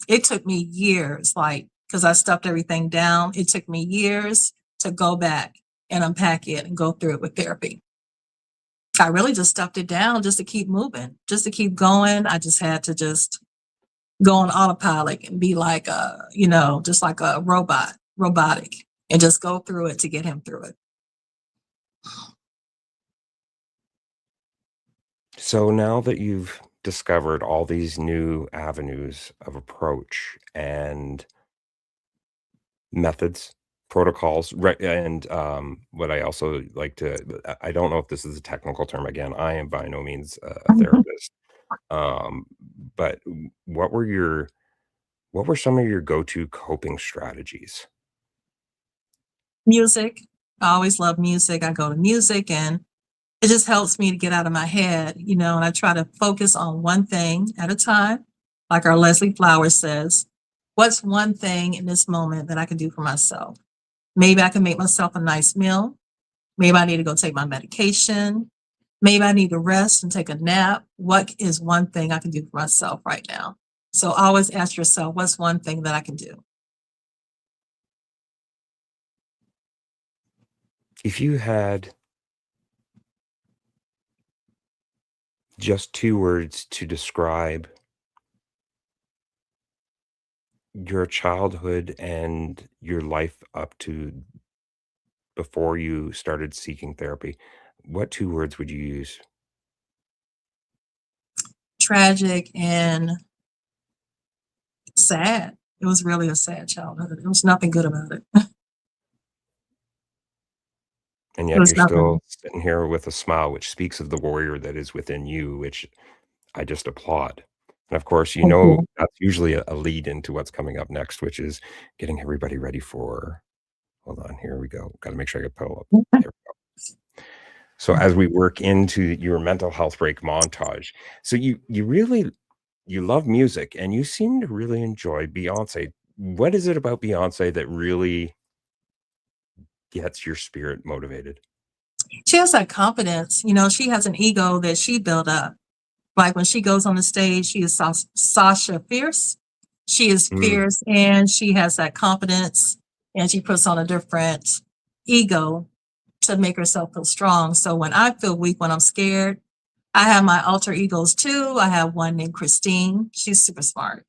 it took me years, because I stuffed everything down. It took me years to go back and unpack it and go through it with therapy. I really just stuffed it down just to keep moving, just to keep going. I just had to just go on autopilot and be like just like a robot robotic and just go through it to get him through it. So now that you've discovered all these new avenues of approach and methods, protocols, and what I also like to, I don't know if this is a technical term. Again, I am by no means a therapist. But what were some of your go-to coping strategies? Music. I always love music. I go to music and it just helps me to get out of my head, you know, and I try to focus on one thing at a time. Like our Leslie Flowers says, what's one thing in this moment that I can do for myself? Maybe I can make myself a nice meal. Maybe I need to go take my medication. Maybe I need to rest and take a nap. What is one thing I can do for myself right now? So always ask yourself, what's one thing that I can do? If you had just 2 words to describe your childhood and your life up to before you started seeking therapy, what 2 words would you use? Tragic and sad. It was really a sad childhood. There was nothing good about it. And It yet was you're still nothing. sitting here with a smile, which speaks of the warrior that is within you, which I just applaud. And of course, you Thank know, you. that's usually a lead into what's coming up next, which is getting everybody ready for, hold on, here we go. Got to make sure I get pull up. There we go. So as we work into your mental health break montage, so you really, you love music and you seem to really enjoy Beyonce. What is it about Beyonce that really gets your spirit motivated? She has that confidence. You know, she has an ego that she built up. Like when she goes on the stage, she is Sasha Fierce. She is Mm. fierce and she has that confidence and she puts on a different ego to make herself feel strong. So when I feel weak, when I'm scared, I have my alter egos too. I have one named Christine. She's super smart.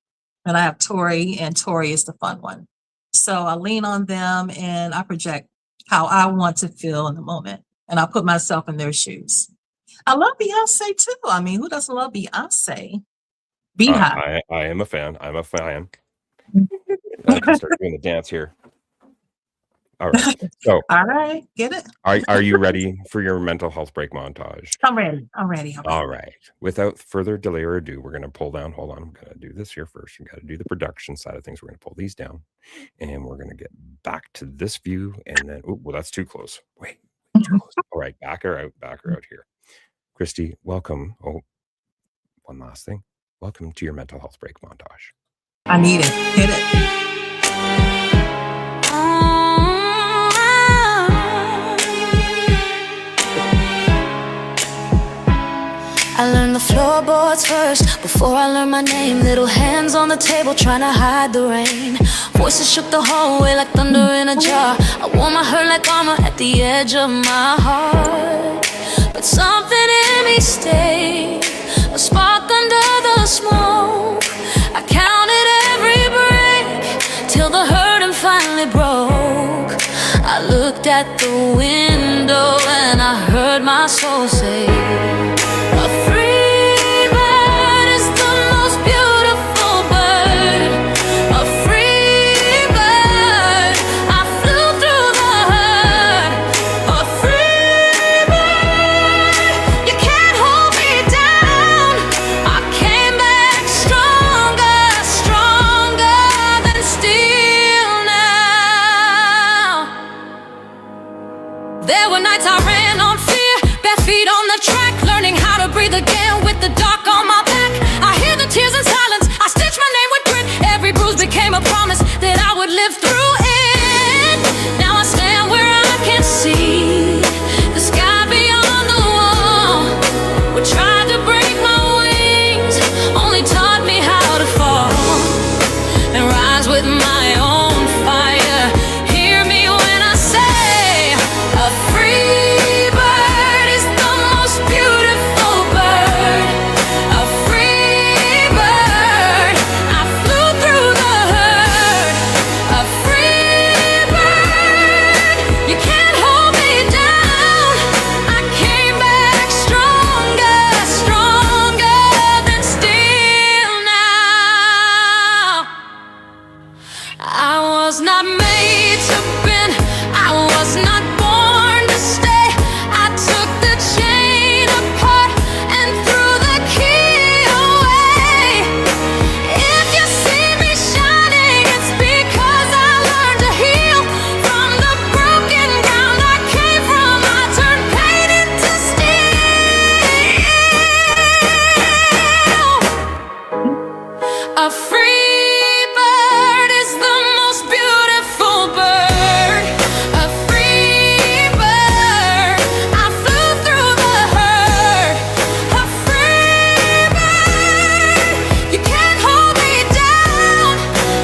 And I have Tori, and Tori is the fun one. So I lean on them and I project how I want to feel in the moment. And I put myself in their shoes. I love Beyonce too. I mean, who doesn't love Beyonce? Beehive. I am a fan. I'm a fan. I can start doing the dance here. All right. So All right, get it? are you ready for your mental health break montage? I'm ready. I'm ready. I'm ready. All right. Without further delay or ado, we're going to pull down. Hold on. I'm going to do this here first. We got to do the production side of things. We're going to pull these down and we're going to get back to this view. And then, oh, well, that's too close. Wait, too close. All right. Back her out here. Kristi, welcome. Oh, one last thing. Welcome to your mental health break montage. I need it. Hit it. I learned the floorboards first before I learned my name. Little hands on the table trying to hide the rain. Voices shook the hallway like thunder in a jar. I wore my hurt like armor at the edge of my heart. But something in me stayed, a spark under the smoke. I counted every break till the hurting finally broke. I looked at the window and I heard my soul say, a free bird is the most beautiful bird. A free bird, I flew through the herd. A free bird, you can't hold me down. I came back stronger, stronger than steel now. There were nights I ran on fear, bare feet on the track, learning how to breathe again with the dark on my back. I hear the tears in silence, I stitch my name with grit. Every bruise became a promise that I would live through it. Now I stand where I can see the sky beyond the wall. What tried to break my wings only taught me how to fall and rise with my own fire. Hear me when I say, a free bird is the most beautiful bird. A was not made to bend. I was not born to stay. I took the chain apart and threw the key away. If you see me shining, it's because I learned to heal from the broken ground I came from. I turned pain into steel. A free bird is the most beautiful bird. A free bird. I flew through the herd. A free bird. You can't hold me down.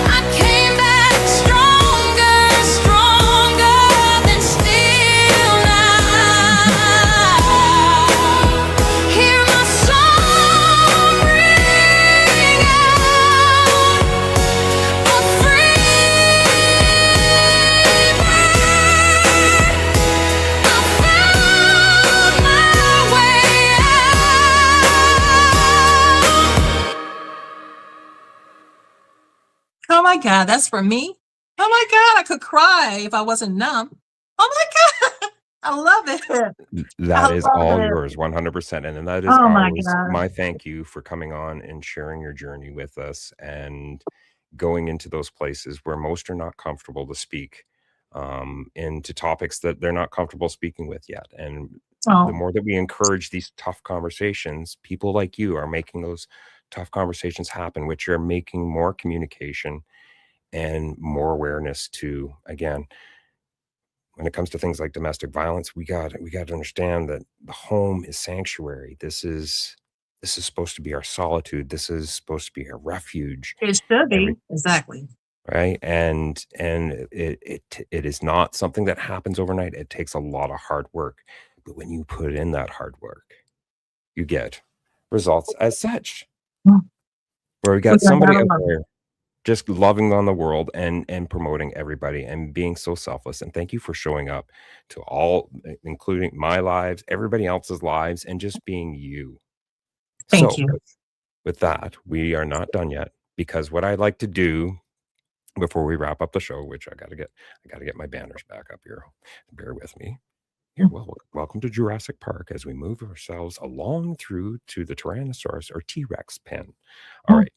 I came back stronger, stronger than steel now. Hear my song ring out. A free bird. I found my way out. Oh my God, that's for me. Oh my God, I could cry if I wasn't numb. Oh my God, I love it. That I is love all it. yours, 100%. And that is Oh my always God. my thank you for coming on and sharing your journey with us and going into those places where most are not comfortable to speak into topics that they're not comfortable speaking with yet. And the Oh, more that we encourage these tough conversations, people like you are making those tough conversations happen, which are making more communication and more awareness to, again, when it comes to things like domestic violence, we got to understand that the home is sanctuary. This is supposed to be our solitude. This is supposed to be our refuge. it should Every be. Exactly. right, and it is not something that happens overnight. It takes a lot of hard work, but when you put in that hard work, you get results as such. Mm. Where we We got somebody gotta out love it. there just loving on the world and promoting everybody and being so selfless. And thank you for showing up to all, including my lives, everybody else's lives, and just being you. Thank So you. with that, we are not done yet, because what I'd like to do before we wrap up the show, which I gotta get my banners back up here. Bear with me. Here, well, welcome to Jurassic Park as we move ourselves along through to the Tyrannosaurus or T-Rex pen. All right.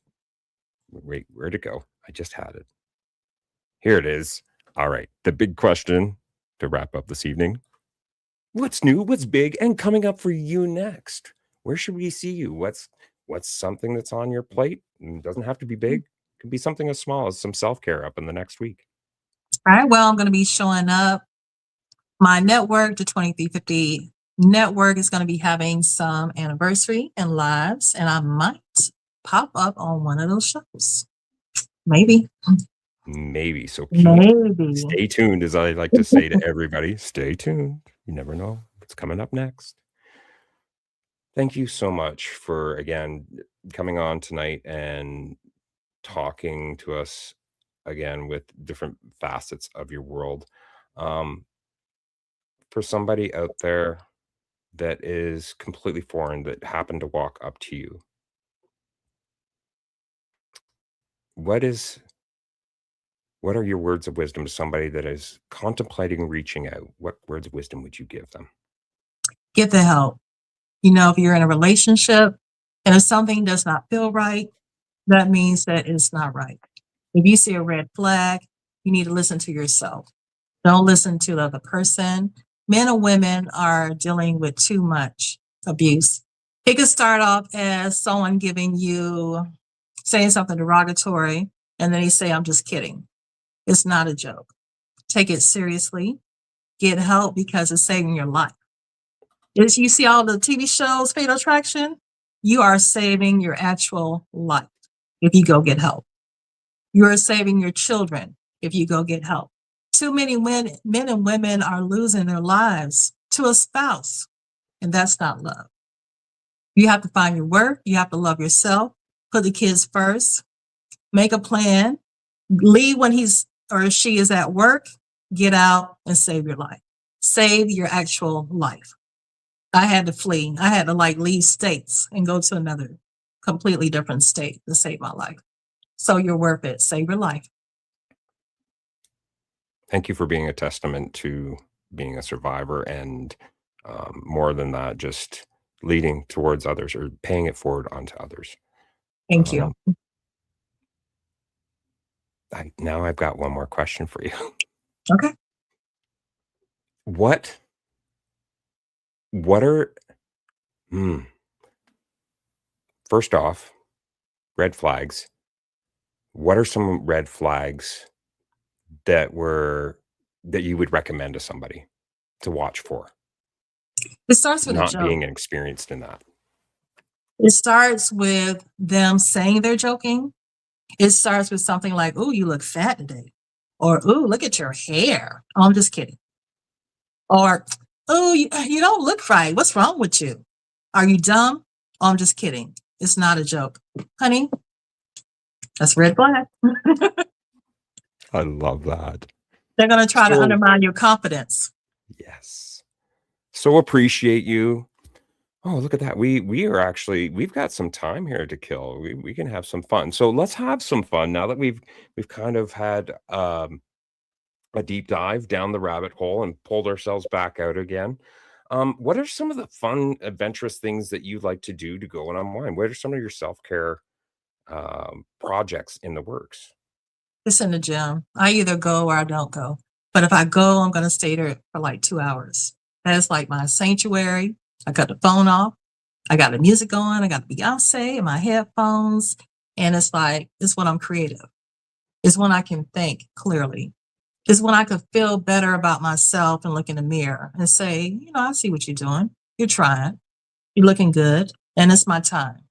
Wait, where'd it go? I just had it. Here it is. All right. The big question to wrap up this evening. What's new? What's big and coming up for you next? Where should we see you? What's something that's on your plate? It doesn't have to be big. It could be something as small as some self-care up in the next week. All right. Well, I'm going to be showing up. My network, the 2350 network, is going to be having some anniversary and lives, and I might pop up on one of those shows. Maybe. Maybe. So Maybe. stay tuned, as I like to say to everybody. Stay tuned. You never know what's coming up next. Thank you so much for, again, coming on tonight and talking to us again with different facets of your world. For somebody out there that is completely foreign that happened to walk up to you, what are your words of wisdom to somebody that is contemplating reaching out? What words of wisdom would you give them? Get the help. You know, if you're in a relationship and if something does not feel right, that means that it's not right. If you see a red flag, you need to listen to yourself. Don't listen to the other person. Men and women are dealing with too much abuse. It could start off as someone giving you, saying something derogatory, and then they say, I'm just kidding. It's not a joke. Take it seriously. Get help because it's saving your life. As you see all the TV shows, Fatal Attraction, you are saving your actual life if you go get help. You are saving your children if you go get help. Too many men and women are losing their lives to a spouse, and that's not love. You have to find your worth. You have to love yourself. Put the kids first. Make a plan. Leave when he's or she is at work. Get out and save your life. Save your actual life. I had to flee. I had to leave states and go to another completely different state to save my life. So you're worth it. Save your life. Thank you for being a testament to being a survivor and more than that, just leading towards others or paying it forward onto others. Thank you. Um, now I've got one more question for you. Okay. What are first off, red flags. What are some red flags that you would recommend to somebody to watch for? It starts with a Not joke. being experienced in that. It starts with them saying they're joking. It starts with something like, "Ooh, you look fat today," or "Ooh, look at your hair." Oh, I'm just kidding. Or, "Oh, you don't look right. What's wrong with you? Are you dumb?" Oh, I'm just kidding. It's not a joke. Honey, that's red flag. I love that. They're going to try to So undermine your confidence. yes. So appreciate you. Oh, look at that. We've got some time here to kill. We can have some fun. So let's have some fun now that we've kind of had a deep dive down the rabbit hole and pulled ourselves back out again. What are some of the fun, adventurous things that you like to do to go and unwind? What are some of your self-care projects in the works? It's in the gym. I either go or I don't go. But if I go, I'm going to stay there for like 2 hours. That's like my sanctuary. I cut the phone off. I got the music on. I got Beyonce in my headphones. And it's like, it's when I'm creative. It's when I can think clearly. It's when I could feel better about myself and look in the mirror and say, I see what you're doing. You're trying. You're looking good. And it's my time.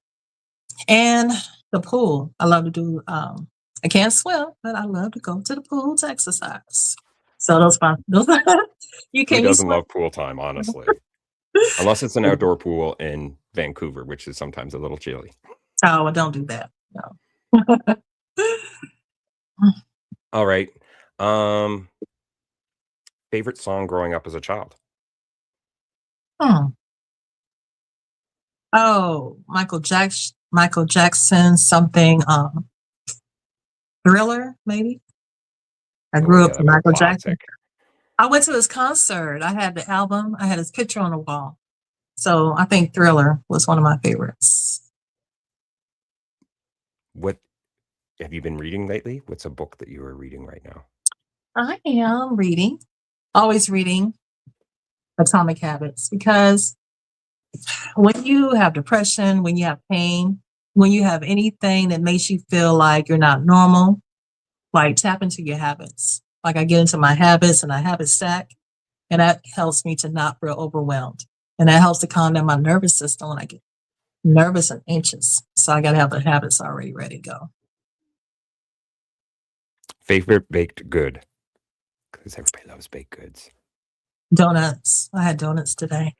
And the pool. I love to do, I can't swim, but I love to go to the pool to exercise. So those you Who can you doesn't swim? love pool time, honestly? Unless it's an outdoor pool in Vancouver, which is sometimes a little chilly. Oh, well, don't do that. No. All right. Favorite song growing up as a child? Oh, Michael Jackson, something, Thriller, maybe. I Oh grew yeah, up that with was a Michael Jackson. classic. I went to his concert. I had the album. I had his picture on the wall. So I think Thriller was one of my favorites. What have you been reading lately? What's a book that you are reading right now? I am reading, always reading Atomic Habits because when you have depression, when you have pain, when you have anything that makes you feel like you're not normal, like tap into your habits. Like I get into my habits and I habit stack, and that helps me to not feel overwhelmed. And that helps to calm down my nervous system when I get nervous and anxious. So I got to have the habits already ready to go. Favorite baked good? Because everybody loves baked goods. Donuts. I had donuts today.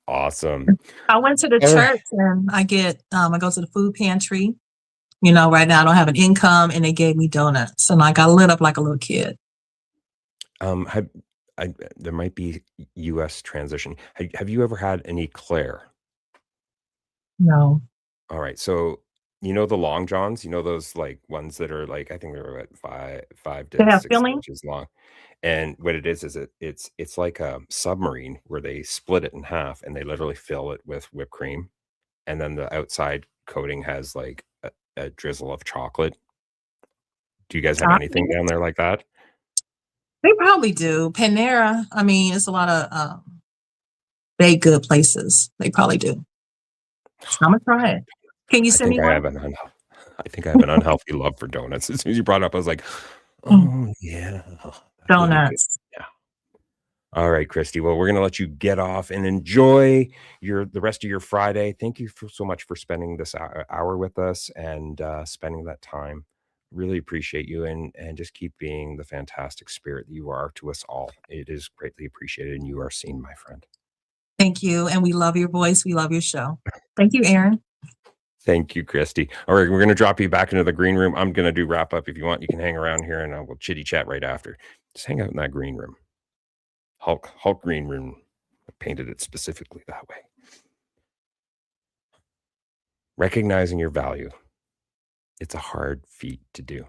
Awesome. I went to the All right. church and I go to the food pantry. Right now I don't have an income and they gave me donuts and I got lit up like a little kid. There might be U.S. transition. Have you ever had an eclair? No. All right, so the long johns, those like ones that are like I think they're about five They to have six filling? inches long, and what it is it's like a submarine where they split it in half and they literally fill it with whipped cream, and then the outside coating has like a drizzle of chocolate. Do you guys have anything down there like that? They probably do. Panera, I mean, it's a lot of baked good places. They probably do. I'm gonna try it. Can you I send think me I one? have I think I have an unhealthy love for donuts. As soon as you brought it up, I was like, Mm, oh yeah, that's really good. Donuts. Yeah. All right, Kristi. Well, we're gonna let you get off and enjoy the rest of your Friday. Thank you so much for spending this hour with us and spending that time. Really appreciate you and just keep being the fantastic spirit that you are to us all. It is greatly appreciated, and you are seen, my friend. Thank you. And we love your voice. We love your show. Thank you, Aaron. Thank you, Kristi. All right, we're going to drop you back into the green room. I'm going to do wrap up. If you want, you can hang around here and we'll chitty chat right after. Just hang out in that green room. Hulk green room. I painted it specifically that way. Recognizing your value. It's a hard feat to do.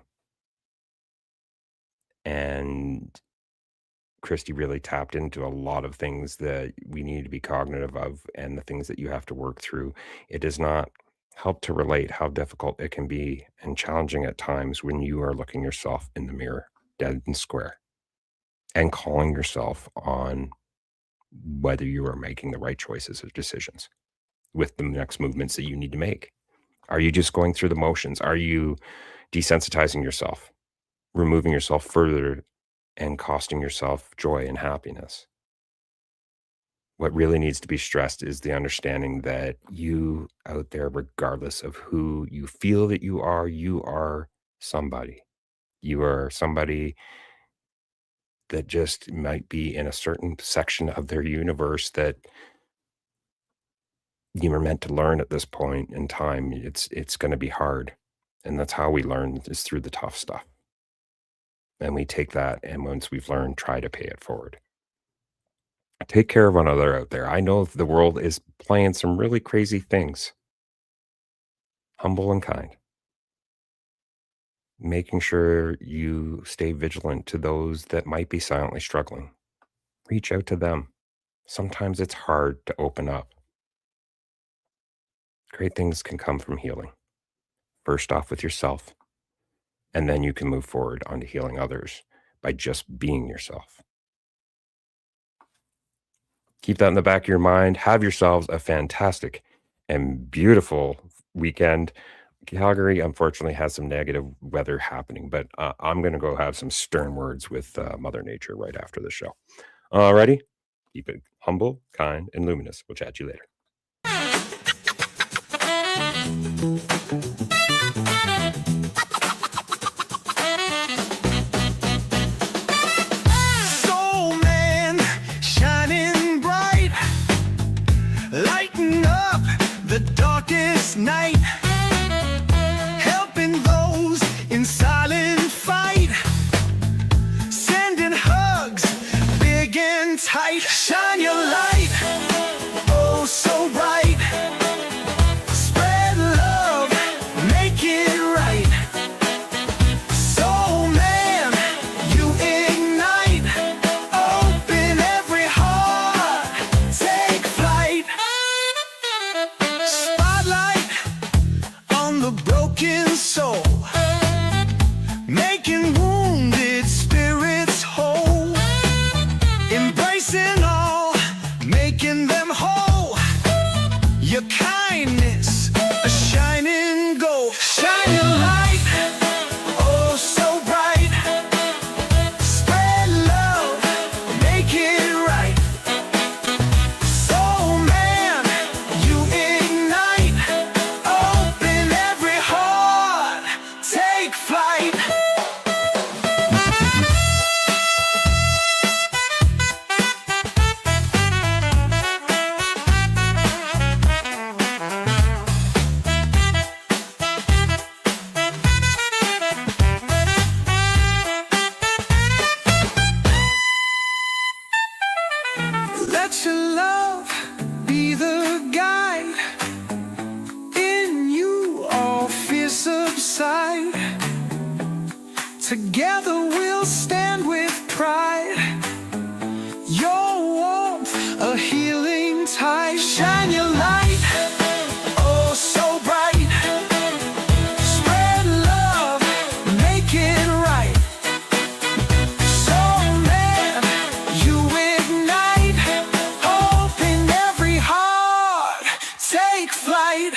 And Kristi really tapped into a lot of things that we need to be cognitive of and the things that you have to work through. It does not help to relate how difficult it can be and challenging at times when you are looking yourself in the mirror, dead and square, and calling yourself on whether you are making the right choices or decisions with the next movements that you need to make. Are you just going through the motions? Are you desensitizing yourself, removing yourself further and costing yourself joy and happiness? What really needs to be stressed is the understanding that you out there, regardless of who you feel that you are somebody. You are somebody that just might be in a certain section of their universe that you were meant to learn at this point in time. It's going to be hard. And that's how we learn, is through the tough stuff. And we take that, and once we've learned, try to pay it forward. Take care of one another out there. I know the world is playing some really crazy things. Humble and kind. Making sure you stay vigilant to those that might be silently struggling. Reach out to them. Sometimes it's hard to open up. Great things can come from healing. First off with yourself, and then you can move forward onto healing others by just being yourself. Keep that in the back of your mind. Have yourselves a fantastic and beautiful weekend. Calgary, unfortunately, has some negative weather happening, but I'm going to go have some stern words with Mother Nature right after the show. Alrighty? Keep it humble, kind, and luminous. We'll chat to you later. Soul man, shining bright, lighting up the darkest night, helping those in silent fight, sending hugs big and tight. Shine your light, oh so bright. Spread love, make it right. Soul man, you ignite. Open every heart, take flight. Spotlight on the broken soul, making wounded spirits whole. Embracing all, making them whole. Your kindness, a shining gold. Shine your light, oh so bright. Spread love, make it right. Soul man, you ignite. Open every heart, take flight. Let your love be the guide. In you all fear subside. Together we'll stand with pride. Your warmth, a healing tide. Shine your light, oh so bright. Spread love, make it right. Soul man, you ignite. Open every heart, take flight.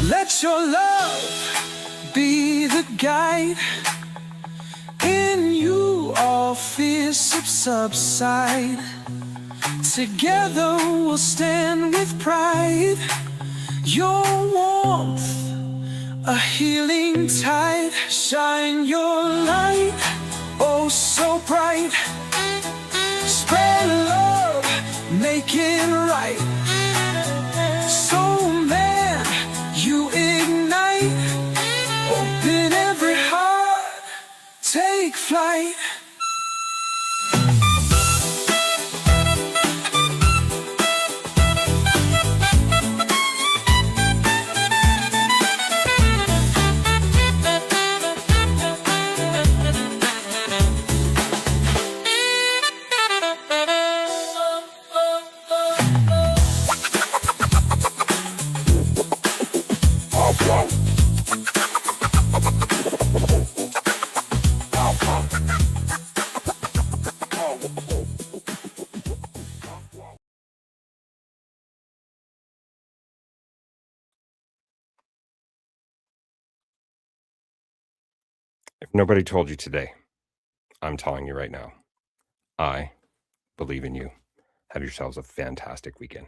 Let your love be the guide. In you all fears subside. Together we'll stand with pride. Your warmth, a healing tide. Shine your light, oh so bright. Spread love, make it right. Soul man, you ignite. flight. If nobody told you today, I'm telling you right now. I believe in you. Have yourselves a fantastic weekend.